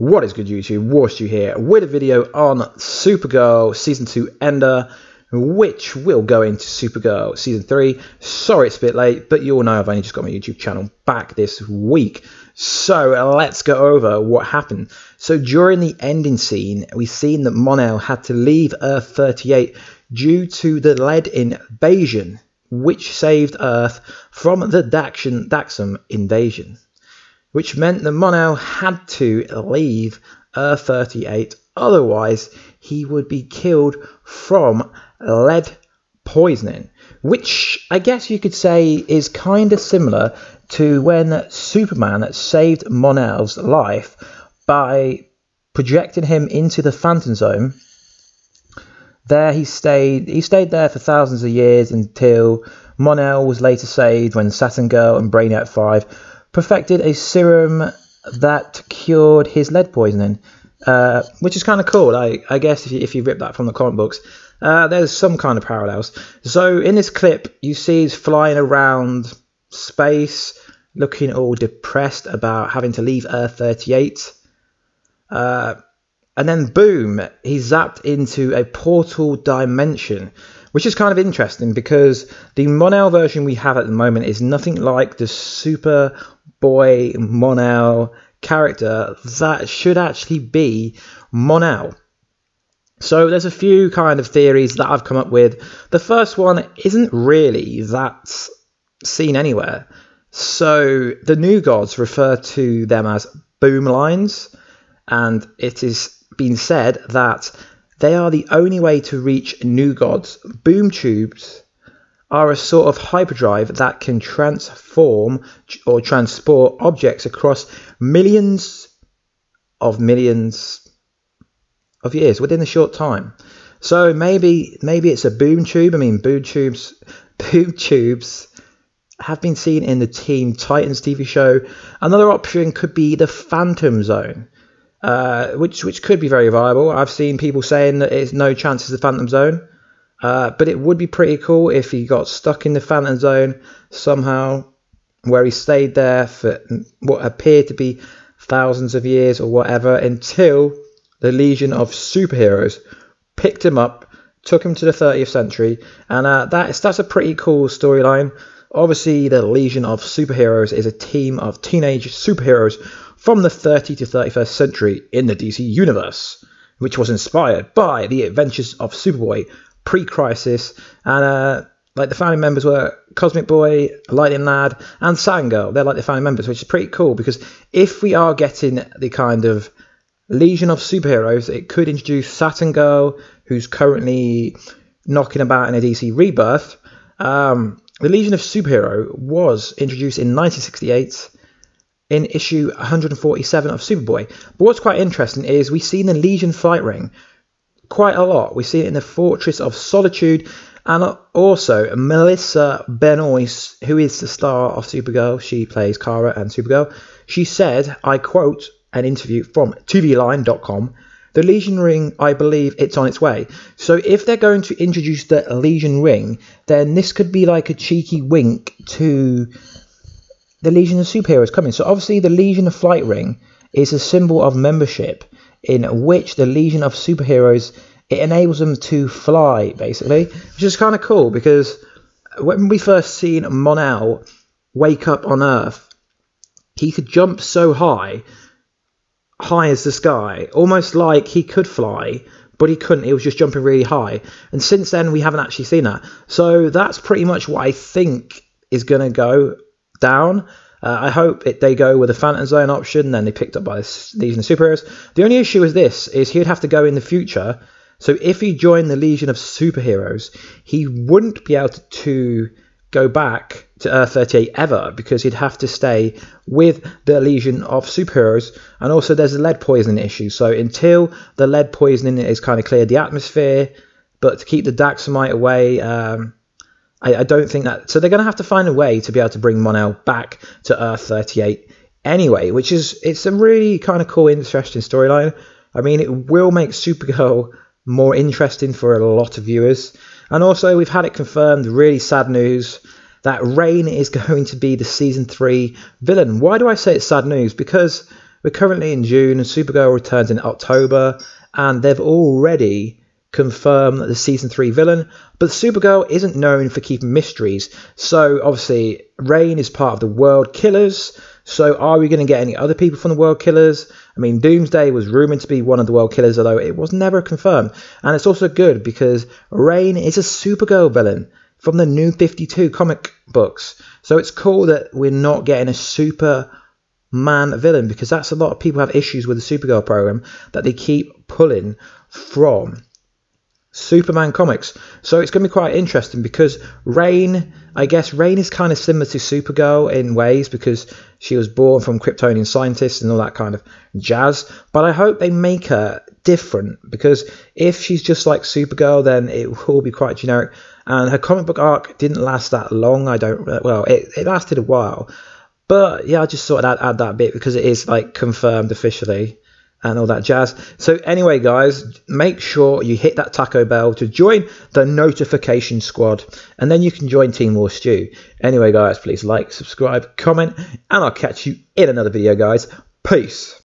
What is good, YouTube? Warstu here with a video on Supergirl Season 2 Ender, which will go into Supergirl Season 3. Sorry it's a bit late, but you all know I've only just got my YouTube channel back this week. So let's go over what happened. So during the ending scene, we've seen that Mon-El had to leave Earth 38 due to the lead invasion, which saved Earth from the Daxam invasion, which meant that Mon-El had to leave Earth 38, otherwise he would be killed from lead poisoning, which I guess you could say is kind of similar to when Superman saved Mon-El's life by projecting him into the Phantom Zone. There he stayed there for thousands of years until Mon-El was later saved when Saturn Girl and Brainiac 5 perfected a serum that cured his lead poisoning, which is kind of cool. I guess if you rip that from the comic books, there's some kind of parallels. So in this clip, you see he's flying around space, looking all depressed about having to leave Earth 38. And then boom, he's zapped into a portal dimension, which is kind of interesting because the Mon-El version we have at the moment is nothing like the Superboy Mon-El character that should actually be Mon-El. So there's a few kind of theories that I've come up with. The first one isn't really that seen anywhere. So the New Gods refer to them as boom lines, and it is been said that they are the only way to reach New Gods. Boom tubes are a sort of hyperdrive that can transform or transport objects across millions of years within a short time. So maybe it's a boom tube. I mean, boom tubes have been seen in the Teen Titans TV show. Another option could be the Phantom Zone, which could be very viable. I've seen people saying that it's no chance of the Phantom Zone, but it would be pretty cool if he got stuck in the Phantom Zone somehow, where he stayed there for what appeared to be thousands of years or whatever, until the Legion of Superheroes picked him up, took him to the 30th century, and that's a pretty cool storyline. Obviously, the Legion of Superheroes is a team of teenage superheroes from the 30th to 31st century in the DC universe, which was inspired by the adventures of Superboy pre-Crisis, and like the founding members were Cosmic Boy, Lightning Lad, and Saturn Girl. They're like the founding members, which is pretty cool because if we are getting the kind of Legion of Superheroes, it could introduce Saturn Girl, who's currently knocking about in a DC rebirth. The Legion of Superhero was introduced in 1968 in issue 147 of Superboy. But what's quite interesting is we've seen the Legion flight ring quite a lot. We've seen it in the Fortress of Solitude, and also Melissa Benoist, who is the star of Supergirl. She plays Kara and Supergirl. She said, I quote an interview from tvline.com, "The Legion ring, I believe it's on its way." So if they're going to introduce the Legion ring, then this could be like a cheeky wink to the Legion of Superheroes coming. So obviously the Legion of Flight ring is a symbol of membership, in which the Legion of Superheroes, it enables them to fly, basically, which is kind of cool because when we first seen Mon-El wake up on Earth, he could jump so high as the sky, almost like he could fly, but he couldn't. He was just jumping really high, and since then we haven't actually seen that. So that's pretty much what I think is going to go down. I hope they go with the Phantom Zone option, then they picked up by the Legion of Superheroes. The only issue with this is he'd have to go in the future. So if he joined the Legion of Superheroes, he wouldn't be able to go back to Earth 38 ever, because he'd have to stay with the Legion of Superheroes. And also there's a lead poisoning issue, so until the lead poisoning is kind of cleared the atmosphere, but to keep the Daxamite away, I don't think that, so they're going to have to find a way to be able to bring Mon-El back to Earth 38 anyway, which is, it's a really kind of cool, interesting storyline. I mean, it will make Supergirl more interesting for a lot of viewers. And also we've had it confirmed, really sad news, that Rain is going to be the Season 3 villain. Why do I say it's sad news? Because we're currently in June and Supergirl returns in October, and they've already confirmed that the season 3 villain, but Supergirl isn't known for keeping mysteries. So obviously Reign is part of the World Killers. So are we going to get any other people from the World Killers? I mean, Doomsday was rumoured to be one of the World Killers, although it was never confirmed. And it's also good because Reign is a Supergirl villain from the New 52 comic books. So it's cool that we're not getting a Superman villain, because that's a lot of people have issues with the Supergirl program, that they keep pulling from Superman comics. So it's going to be quite interesting, because Reign, I guess Reign is kind of similar to Supergirl in ways, because she was born from Kryptonian scientists and all that kind of jazz. But I hope they make her different, because if she's just like Supergirl, then it will be quite generic. And her comic book arc didn't last that long. It lasted a while. But yeah, I just thought I'd add that bit because it is like confirmed officially and all that jazz. So anyway, guys, make sure you hit that Taco Bell to join the notification squad, and then you can join Team Warstu. Anyway, guys, please like, subscribe, comment, and I'll catch you in another video, guys. Peace.